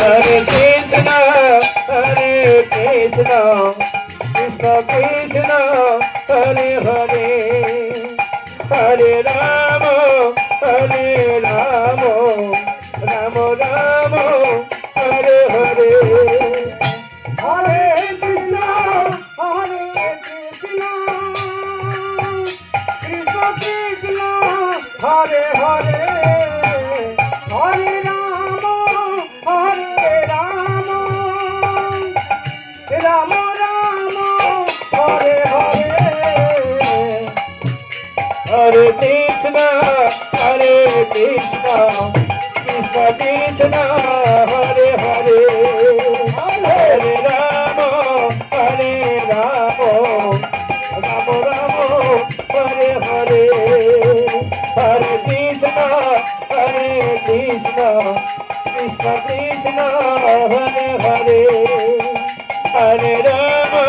Hare Krishna, Krishna Krishna, Hare Hare, Hare Rama, Hare Rama, Rama Rama, Hare Hare. Hare Krishna, Krishna Krishna, Hare Hare, Hare Rama, Hare Rama, Rama Rama, Hare Hare. Hare Krishna, Krishna Krishna, Hare Hare, Hare Rama, Hare Rama, Rama Rama, Hare Hare. Hare Krishna, Krishna Krishna, Hare Hare, Hare Rama,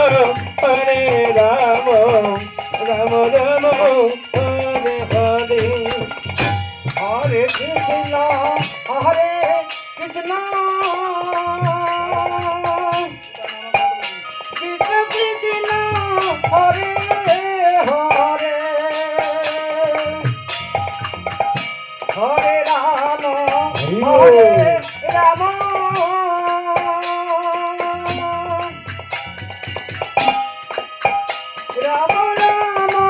Hare Rama, Rama Rama, Hare Hare. Hare Krishna, Krishna Krishna, Hare Hare, Hare Rama, Hare Rama, Rama Rama, Hare Hare. Hare Krishna, Krishna Krishna, Hare Hare, Hare Rama, Hare Rama, Rama Rama,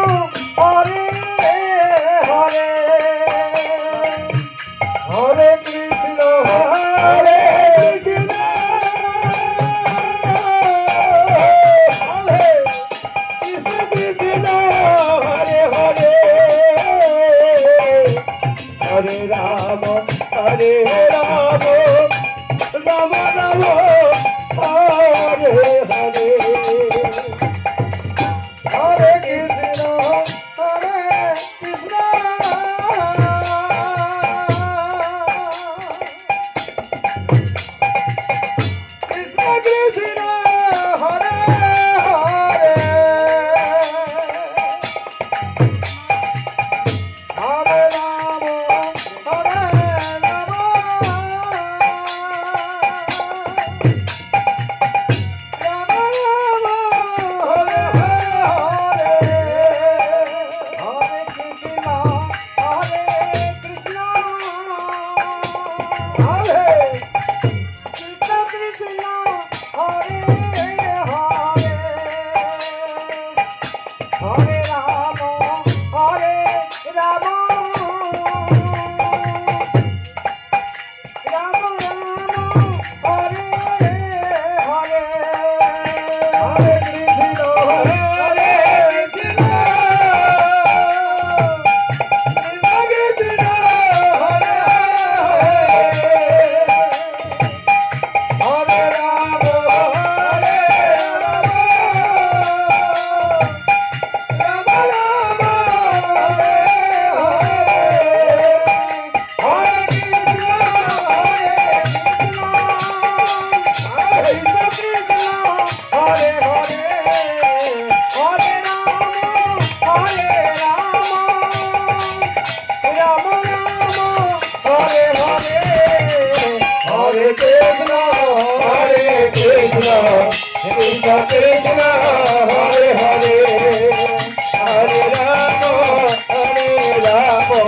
Hare Hare. Hare Krishna, Krishna Krishna, Hare Hare, Hare Rama, Hare Rama, Rama Rama, Hare Hare. Hare Krishna, Krishna, Hare Krishna Krishna, Hare Hare, Hare Rama, Hare Rama, Rama Rama, Hare Hare. Hare Krishna, Krishna Krishna, Hare Hare, Hare Rama, Hare Rama, Rama Rama, Hare Hare. Hare Krishna, Krishna Krishna, Hare Hare, Hare Rama, Hare Rama, Rama Rama, Hare Hare. Hare Krishna, Krishna Krishna, Hare Hare, Hare Rama, Hare Rama,